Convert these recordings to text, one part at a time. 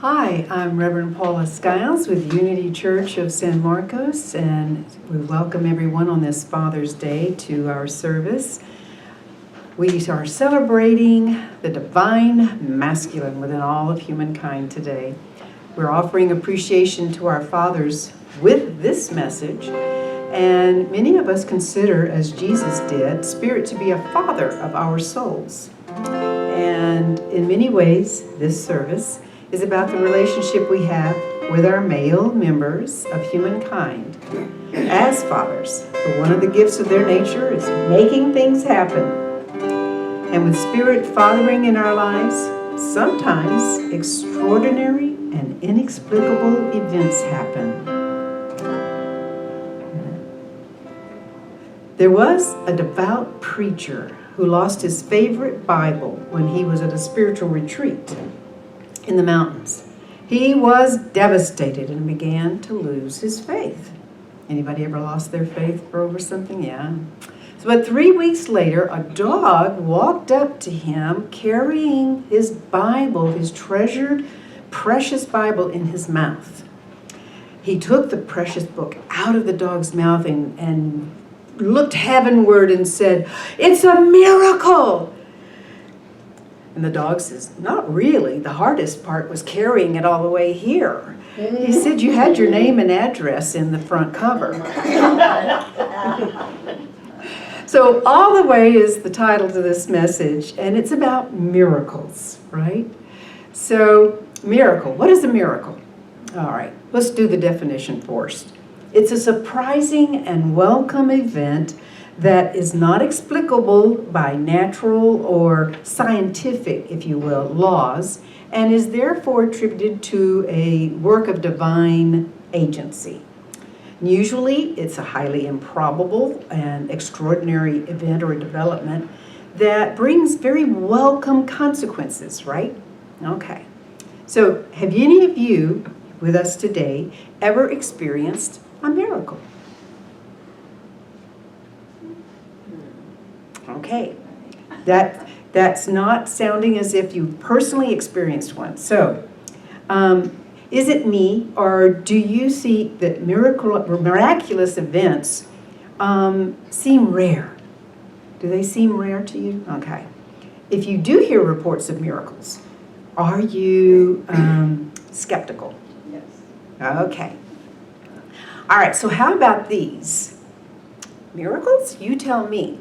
Hi, I'm Reverend Paula Skiles with Unity Church of San Marcos, and we welcome everyone on this Father's Day to our service. We are celebrating the divine masculine within all of humankind today. We're offering appreciation to our fathers with this message, and many of us consider, as Jesus did, Spirit to be a father of our souls. And in many ways, this service is about the relationship we have with our male members of humankind as fathers. For one of the gifts of their nature is making things happen. And with Spirit fathering in our lives, sometimes extraordinary and inexplicable events happen. There was a devout preacher who lost his favorite Bible when he was at a spiritual retreat in the mountains. He was devastated and began to lose his faith. Anybody ever lost their faith over something? Yeah. But 3 weeks later, a dog walked up to him carrying his Bible, his treasured, precious Bible in his mouth. He took the precious book out of the dog's mouth and looked heavenward and said, "It's a miracle!" And the dog says, "Not really. The hardest part was carrying it all the way here." He said, "You had your name and address in the front cover." So All the Way is the title to this message, and it's about miracles, right? So miracle, what is a miracle? All right, let's do the definition first. It's a surprising and welcome event that is not explicable by natural or scientific, if you will, laws, and is therefore attributed to a work of divine agency. Usually, it's a highly improbable and extraordinary event or development that brings very welcome consequences, right? Okay. So, have any of you with us today ever experienced a miracle? Okay. That's not sounding as if you personally experienced one. So, is it me, or do you see that miraculous events seem rare? Do they seem rare to you? Okay. If you do hear reports of miracles, are you skeptical? Yes. Okay. All right, so how about these? Miracles? You tell me.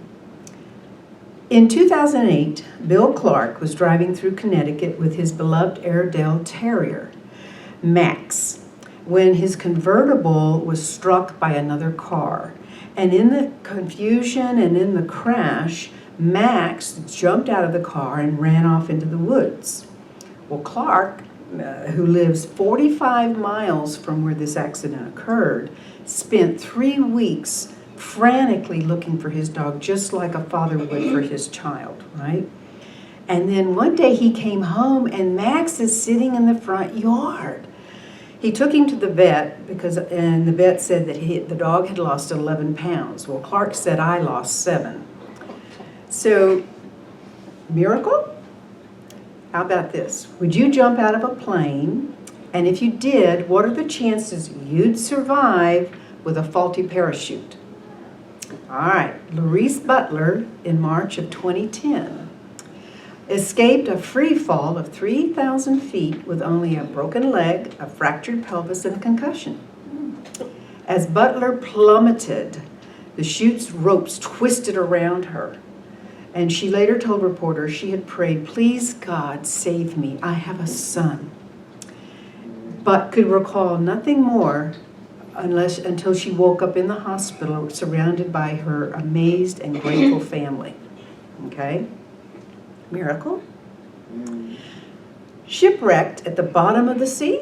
In 2008, Bill Clark was driving through Connecticut with his beloved Airedale Terrier, Max, when his convertible was struck by another car. And in the confusion and in the crash, Max jumped out of the car and ran off into the woods. Well, Clark, who lives 45 miles from where this accident occurred, spent 3 weeks frantically looking for his dog, just like a father would for his child, right? And then one day he came home and Max is sitting in the front yard. He took him to the vet and the vet said that the dog had lost 11 pounds. Well, Clark said, "I lost 7. So, miracle? How about this? Would you jump out of a plane? And if you did, what are the chances you'd survive with a faulty parachute? All right, Larice Butler in March of 2010 escaped a free fall of 3,000 feet with only a broken leg, a fractured pelvis, and a concussion. As Butler plummeted, the chute's ropes twisted around her. And she later told reporters she had prayed, "Please, God, save me. I have a son." But could recall nothing more until she woke up in the hospital surrounded by her amazed and grateful family. Okay? Miracle? Shipwrecked at the bottom of the sea?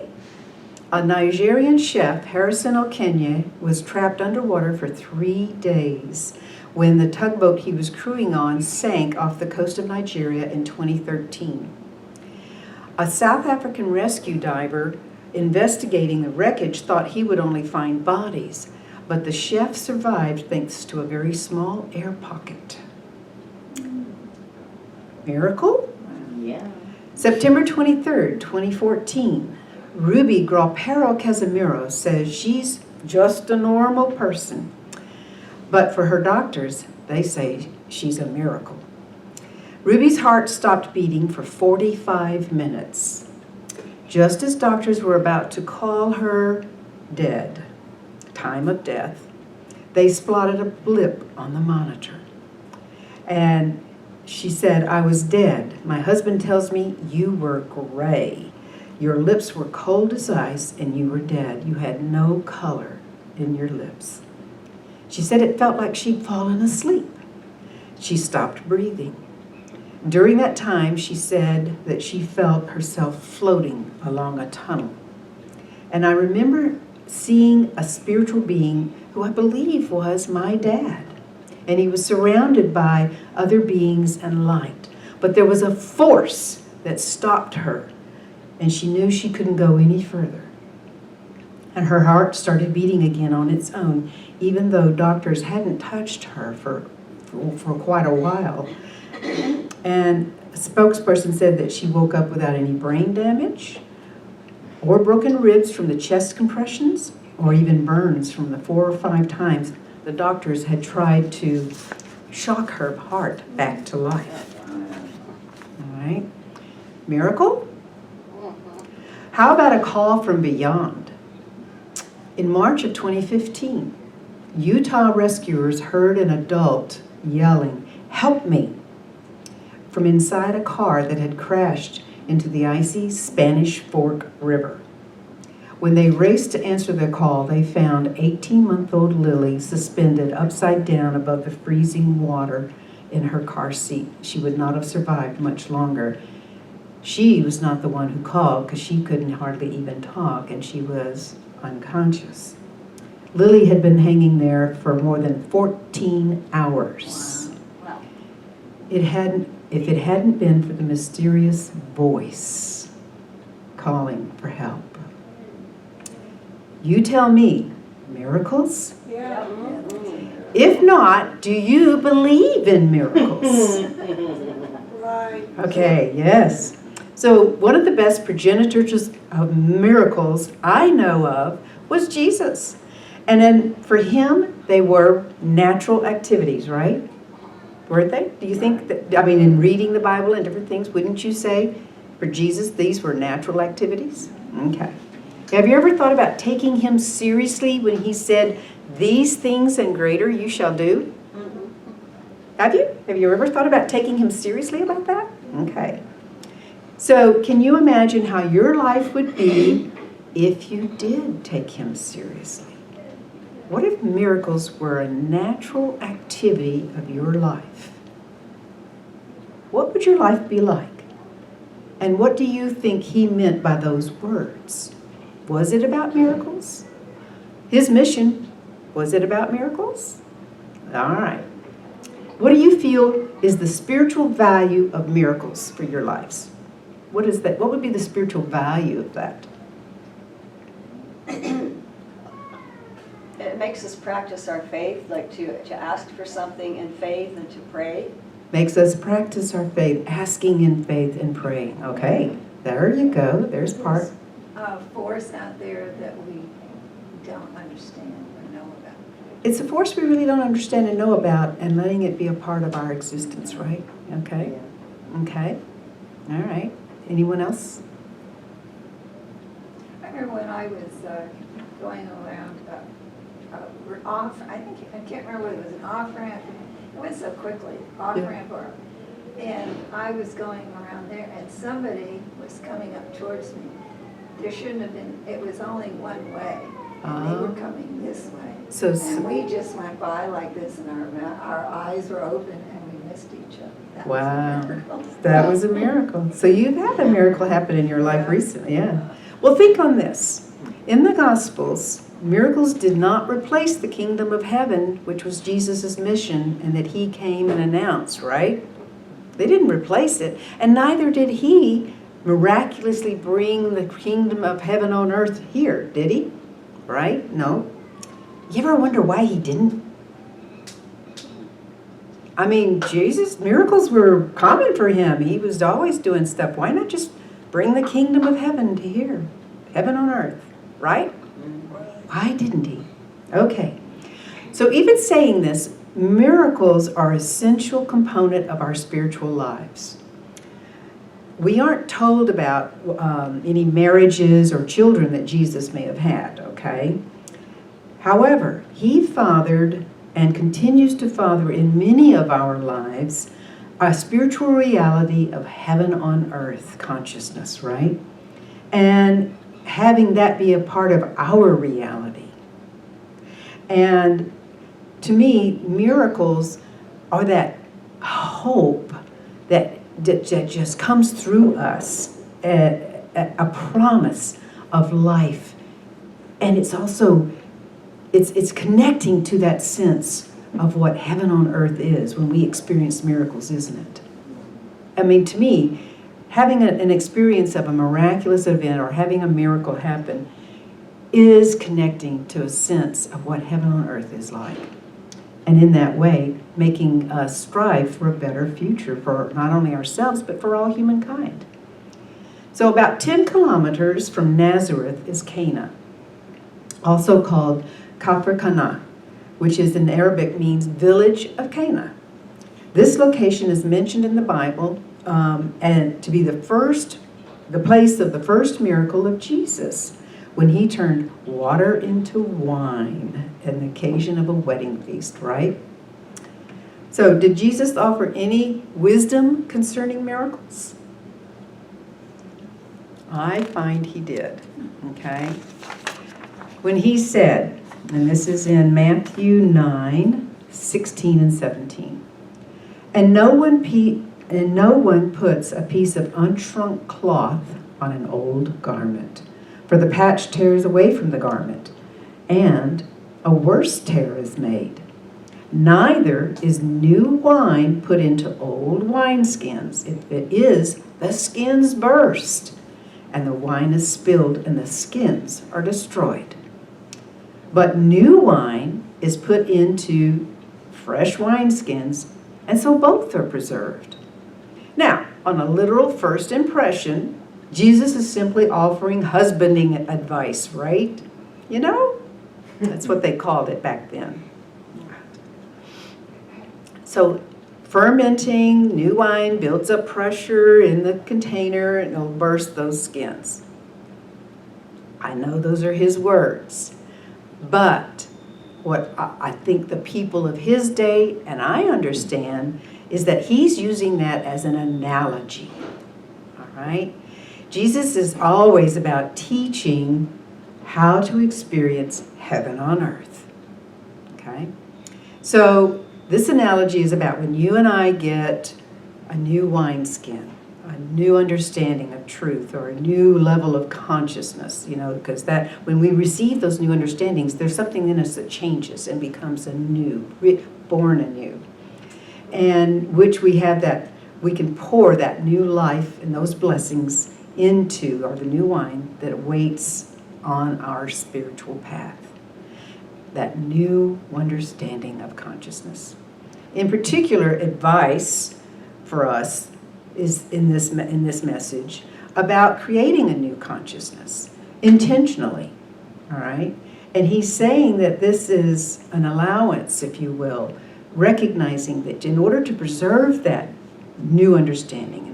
A Nigerian chef, Harrison Okenye, was trapped underwater for 3 days when the tugboat he was crewing on sank off the coast of Nigeria in 2013. A South African rescue diver investigating the wreckage thought he would only find bodies, but the chef survived thanks to a very small air pocket. Miracle? Yeah. September 23rd, 2014, Ruby Graupero Casimiro says she's just a normal person. But for her doctors, they say she's a miracle. Ruby's heart stopped beating for 45 minutes, just as doctors were about to call her dead, time of death. They spotted a blip on the monitor. And she said, "I was dead. My husband tells me you were gray. Your lips were cold as ice and you were dead. You had no color in your lips." She said it felt like she'd fallen asleep. She stopped breathing. During that time, she said that she felt herself floating along a tunnel. And I remember seeing a spiritual being who I believe was my dad. And he was surrounded by other beings and light. But there was a force that stopped her, and she knew she couldn't go any further. And her heart started beating again on its own, even though doctors hadn't touched her for quite a while. And a spokesperson said that she woke up without any brain damage or broken ribs from the chest compressions or even burns from the 4 or 5 times the doctors had tried to shock her heart back to life. All right. Miracle? How about a call from beyond? In March of 2015, Utah rescuers heard an adult yelling, "Help me," from inside a car that had crashed into the icy Spanish Fork River. When they raced to answer the call, they found 18-month-old Lily suspended upside down above the freezing water in her car seat. She would not have survived much longer. She was not the one who called because she couldn't hardly even talk, and she was unconscious. Lily had been hanging there for more than 14 hours. Wow. If it hadn't been for the mysterious voice calling for help. You tell me, miracles? Yeah. If not, do you believe in miracles? Right. Okay, yes. So one of the best progenitors of miracles I know of was Jesus. And then for him, they were natural activities, right? Weren't they? Do you think that, I mean, in reading the Bible and different things, wouldn't you say for Jesus these were natural activities? Okay. Have you ever thought about taking him seriously when he said, "These things and greater you shall do"? Mm-hmm. Have you? Have you ever thought about taking him seriously about that? Okay. So can you imagine how your life would be if you did take him seriously? What if miracles were a natural activity of your life? What would your life be like? And what do you think he meant by those words? Was it about miracles? His mission, was it about miracles? All right. What do you feel is the spiritual value of miracles for your lives? What is that? What would be the spiritual value of that? It makes us practice our faith, like to ask for something in faith and to pray. Makes us practice our faith, asking in faith and praying. Okay, there you go. There's part. A force out there that we don't understand or know about. It's a force we really don't understand and know about, and letting it be a part of our existence, right? Okay? Okay. All right. Anyone else? I remember when I was going around I can't remember whether it was an off-ramp. It went so quickly, off-ramp or, and I was going around there and somebody was coming up towards me. There shouldn't have been, it was only one way. And they were coming this way. And we just went by like this and our eyes were open and we missed each other. That was a miracle. That was a miracle. So you've had a miracle happen in your life recently, yeah. Well, think on this. In the Gospels, miracles did not replace the kingdom of heaven, which was Jesus' mission and that he came and announced, right? They didn't replace it. And neither did he miraculously bring the kingdom of heaven on earth here, did he? Right? No. You ever wonder why he didn't? I mean, Jesus, miracles were common for him. He was always doing stuff. Why not just bring the kingdom of heaven to here? Heaven on earth, right? Why didn't he? Okay. So even saying this, miracles are an essential component of our spiritual lives. We aren't told about any marriages or children that Jesus may have had, okay? However, he fathered and continues to father in many of our lives a spiritual reality of heaven on earth consciousness, right? And having that be a part of our reality. And to me, miracles are that hope that just comes through us, a promise of life. And it's also, it's connecting to that sense of what heaven on earth is when we experience miracles, isn't it? I mean, to me, having an experience of a miraculous event or having a miracle happen is connecting to a sense of what heaven on earth is like. And in that way, making us strive for a better future for not only ourselves, but for all humankind. So about 10 kilometers from Nazareth is Cana, also called Kafr Kana, which is in Arabic means village of Cana. This location is mentioned in the Bible and to be the place of the first miracle of Jesus, when he turned water into wine at an occasion of a wedding feast, right? So did Jesus offer any wisdom concerning miracles? I find he did, okay? When he said, and this is in Matthew 9:16 and 17, and no one puts a piece of unshrunk cloth on an old garment, for the patch tears away from the garment, and a worse tear is made. Neither is new wine put into old wineskins. If it is, the skins burst, and the wine is spilled, and the skins are destroyed. But new wine is put into fresh wineskins, and so both are preserved. Now, on a literal first impression, Jesus is simply offering husbanding advice, right? You know? That's what they called it back then. So fermenting new wine builds up pressure in the container and it'll burst those skins. I know those are his words, but what I think the people of his day, and I understand, is that he's using that as an analogy, all right? Jesus is always about teaching how to experience heaven on earth, okay? So this analogy is about when you and I get a new wineskin, a new understanding of truth, or a new level of consciousness, you know, because that when we receive those new understandings, there's something in us that changes and becomes anew, born anew, and which we have that, we can pour that new life and those blessings into, or the new wine that awaits on our spiritual path. That new understanding of consciousness. In particular, advice for us is in this message about creating a new consciousness intentionally, all right? And he's saying that this is an allowance, if you will, recognizing that in order to preserve that new understanding,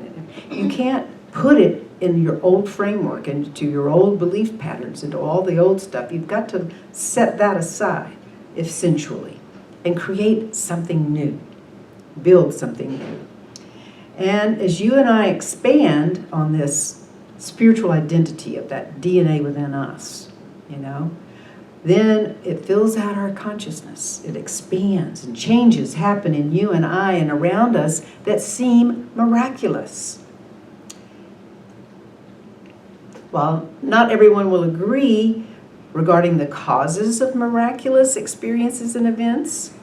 you can't put it in your old framework, into your old belief patterns, into all the old stuff. You've got to set that aside, essentially, and create something new, build something new. And as you and I expand on this spiritual identity of that DNA within us, you know, then it fills out our consciousness. It expands and changes happen in you and I and around us that seem miraculous. While not everyone will agree regarding the causes of miraculous experiences and events,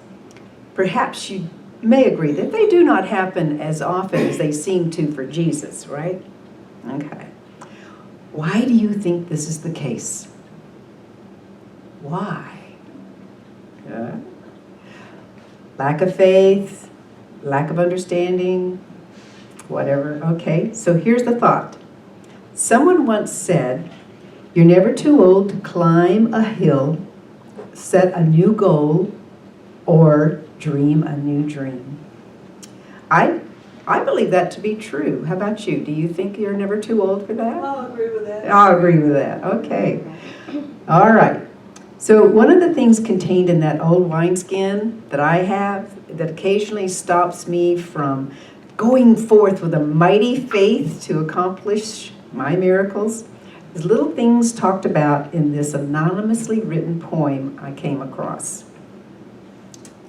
perhaps you may agree that they do not happen as often as they seem to for Jesus, right? Okay. Why do you think this is the case? Why? Lack of faith, lack of understanding, whatever. Okay, so here's the thought. Someone once said, You're never too old to climb a hill, set a new goal, or dream a new dream. I believe that to be true. How about you? Do you think you're never too old for that? I'll agree with that. I'll agree with that. Okay. All right. So one of the things contained in that old wineskin that I have that occasionally stops me from going forth with a mighty faith to accomplish my miracles is little things talked about in this anonymously written poem I came across.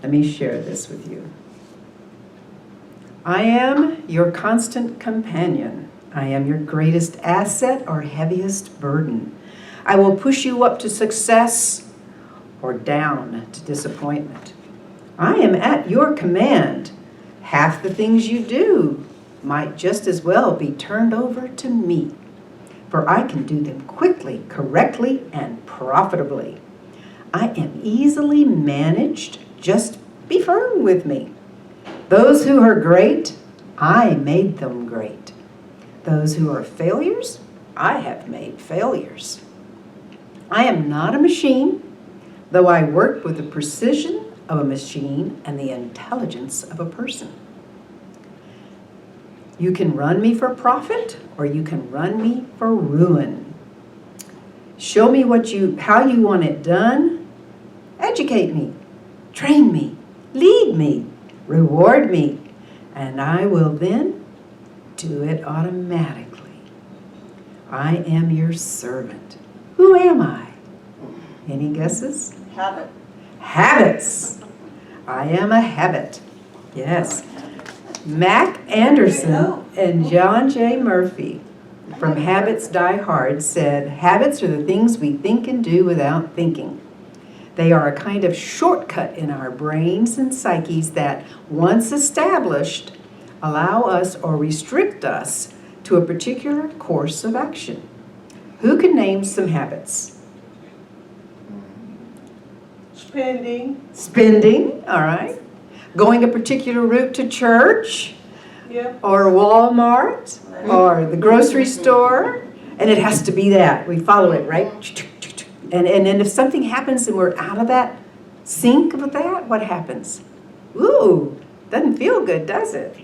Let me share this with you. I am your constant companion. I am your greatest asset or heaviest burden. I will push you up to success or down to disappointment. I am at your command. Half the things you do might just as well be turned over to me, for I can do them quickly, correctly, and profitably. I am easily managed. Just be firm with me. Those who are great, I made them great. Those who are failures, I have made failures. I am not a machine, though I work with the precision of a machine and the intelligence of a person. You can run me for profit, or you can run me for ruin. Show me how you want it done. Educate me, train me, lead me, reward me, and I will then do it automatically. I am your servant. Who am I? Any guesses? Habit. Habits. I am a habit. Yes. Mac Anderson and John J. Murphy from Habits Die Hard said, habits are the things we think and do without thinking. They are a kind of shortcut in our brains and psyches that, once established, allow us or restrict us to a particular course of action. Who can name some habits? Spending, all right. Going a particular route to church, Yep. or Walmart, or the grocery store, and it has to be that. We follow it, right? And then if something happens and we're out of that sync with that, what happens? Ooh, doesn't feel good, does it?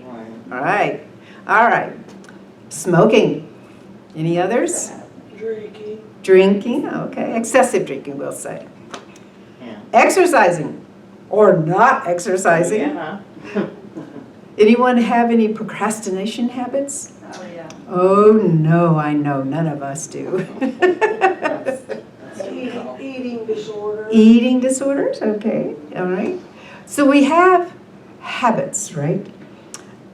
All right. All right. Smoking. Any others? Drinking, okay. Excessive drinking, we'll say. Yeah. Exercising or not exercising. Yeah. Anyone have any procrastination habits? Oh, yeah. Oh, no, I know. None of us do. Eating disorder. Eating disorders, okay, all right. So we have habits, right?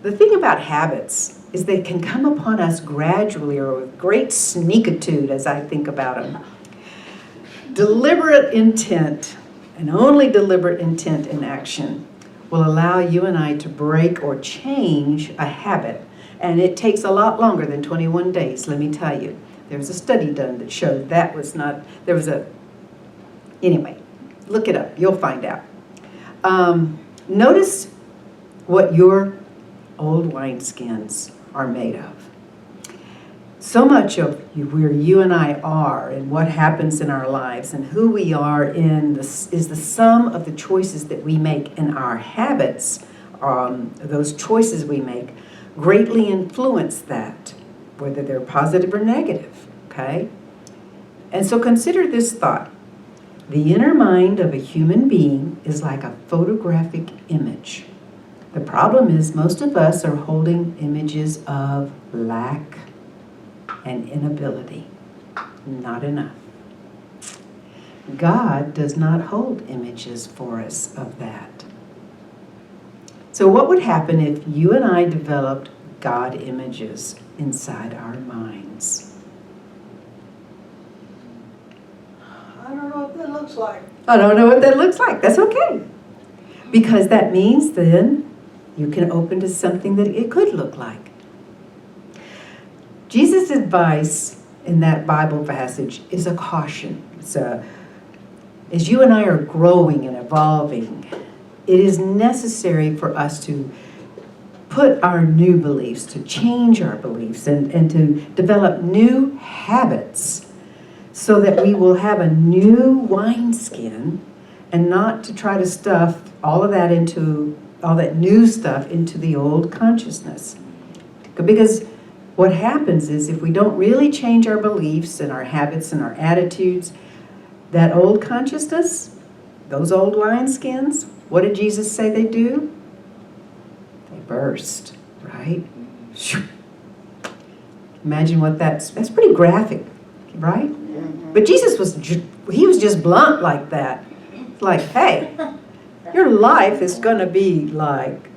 The thing about habits is they can come upon us gradually or with great sneakitude as I think about them. Deliberate intent, and only deliberate intent in action, will allow you and I to break or change a habit. And it takes a lot longer than 21 days, let me tell you. There was a study done that showed that was not, anyway, look it up, you'll find out. Notice what your old wineskins are made of. So much of where you and I are and what happens in our lives and who we are is the sum of the choices that we make, and our habits, those choices we make, greatly influence that, whether they're positive or negative, okay? And so consider this thought. The inner mind of a human being is like a photographic image. The problem is most of us are holding images of lack and inability. Not enough. God does not hold images for us of that. So what would happen if you and I developed God images inside our minds? I don't know what that looks like. I don't know what that looks like. That's okay. Because that means then you can open to something that it could look like. Jesus' advice in that Bible passage is a caution. As you and I are growing and evolving, it is necessary for us to put our new beliefs, to change our beliefs, and to develop new habits so that we will have a new wineskin and not to try to stuff all that new stuff into the old consciousness. Because what happens is if we don't really change our beliefs and our habits and our attitudes, that old consciousness, those old wineskins, what did Jesus say they do? They burst, right? Imagine what that's pretty graphic, right? But Jesus he was just blunt like that. Like, hey, your life is going to be like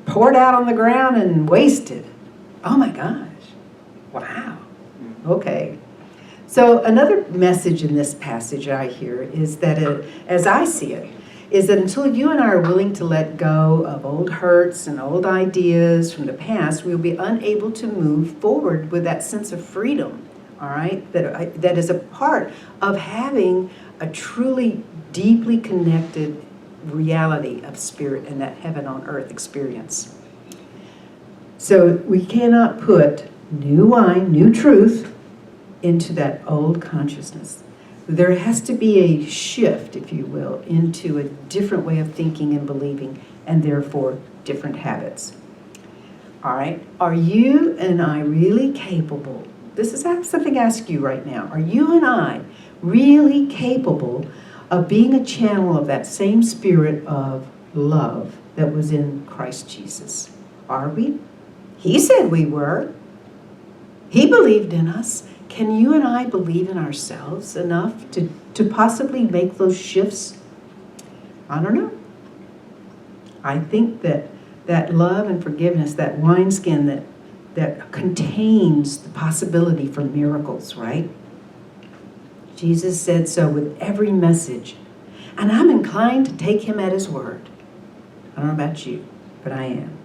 poured out on the ground and wasted. Oh my gosh. Wow. Okay. So another message in this passage I hear is that, as I see it, is that until you and I are willing to let go of old hurts and old ideas from the past, we'll be unable to move forward with that sense of freedom, all right, that is a part of having a truly deeply connected reality of spirit and that heaven on earth experience. So we cannot put new wine, new truth, into that old consciousness. There has to be a shift, if you will, into a different way of thinking and believing, and therefore different habits. All right, are you and I really capable? This is something I ask you right now. Are you and I really capable of being a channel of that same spirit of love that was in Christ Jesus? Are we? He said we were. He believed in us. Can you and I believe in ourselves enough to possibly make those shifts? I don't know. I think that love and forgiveness, that wineskin that contains the possibility for miracles, right? Jesus said so with every message. And I'm inclined to take him at his word. I don't know about you, but I am.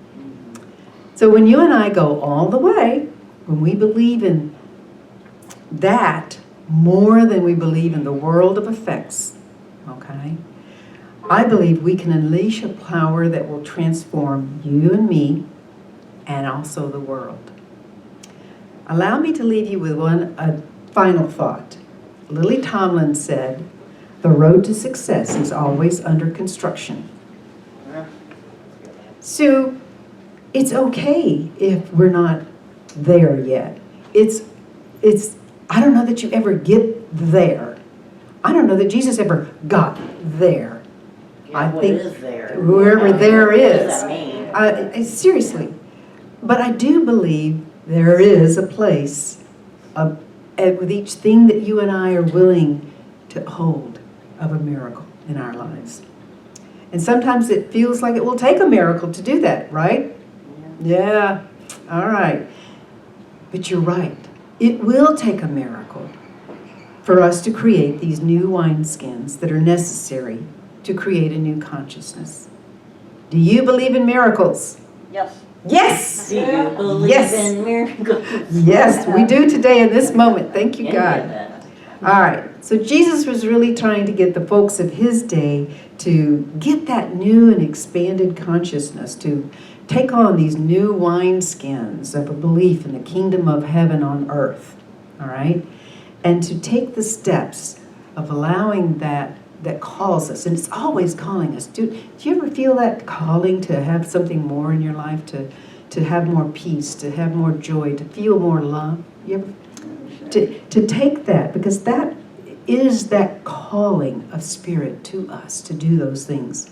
So when you and I go all the way, when we believe in that more than we believe in the world of effects, okay, I believe we can unleash a power that will transform you and me and also the world. Allow me to leave you with a final thought. Lily Tomlin said, "The road to success is always under construction." So it's okay if we're not there yet. I don't know that you ever get there. I don't know that Jesus ever got there. Yeah, I what think is there? wherever there What is. does that mean? Seriously. But I do believe there is a place with each thing that you and I are willing to hold of a miracle in our lives. And sometimes it feels like it will take a miracle to do that, right? Yeah. All right. But you're right. It will take a miracle for us to create these new wineskins that are necessary to create a new consciousness. Do you believe in miracles? Yes. Yes! Do you believe Yes. in miracles? Yes, we do today in this moment. Thank you, God. Amen. All right. So Jesus was really trying to get the folks of his day to get that new and expanded consciousness, to take on these new wineskins of a belief in the kingdom of heaven on earth. All right? And to take the steps of allowing that calls us, and it's always calling us. Do you ever feel that calling to have something more in your life, to have more peace, to have more joy, to feel more love? You ever, to take that, because that is that calling of spirit to us to do those things.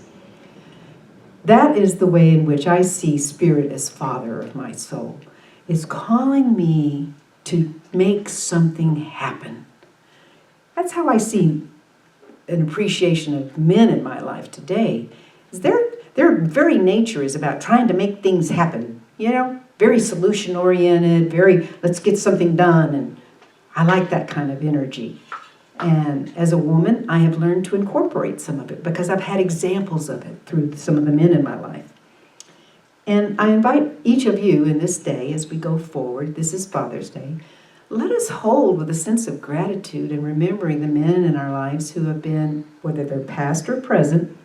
That is the way in which I see Spirit as Father of my soul, is calling me to make something happen. That's how I see an appreciation of men in my life today. Is their very nature is about trying to make things happen, very solution-oriented, very let's get something done, and I like that kind of energy. And as a woman, I have learned to incorporate some of it because I've had examples of it through some of the men in my life. And I invite each of you in this day as we go forward, this is Father's Day, let us hold with a sense of gratitude and remembering the men in our lives who have been, whether they're past or present,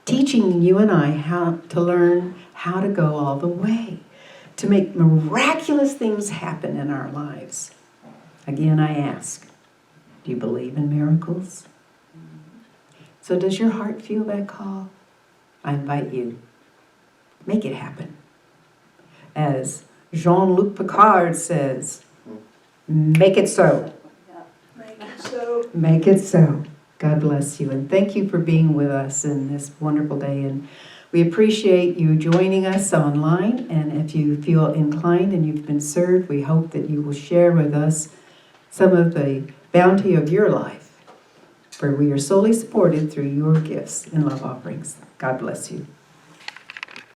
teaching you and I how to learn how to go all the way, to make miraculous things happen in our lives. Again, I ask, Do you believe in miracles? So does your heart feel that call? I invite you, make it happen. As Jean-Luc Picard says, make it so. Make it so. God bless you. And thank you for being with us in this wonderful day. And we appreciate you joining us online. And if you feel inclined and you've been served, we hope that you will share with us some of the bounty of your life. For we are solely supported through your gifts and love offerings. God bless you.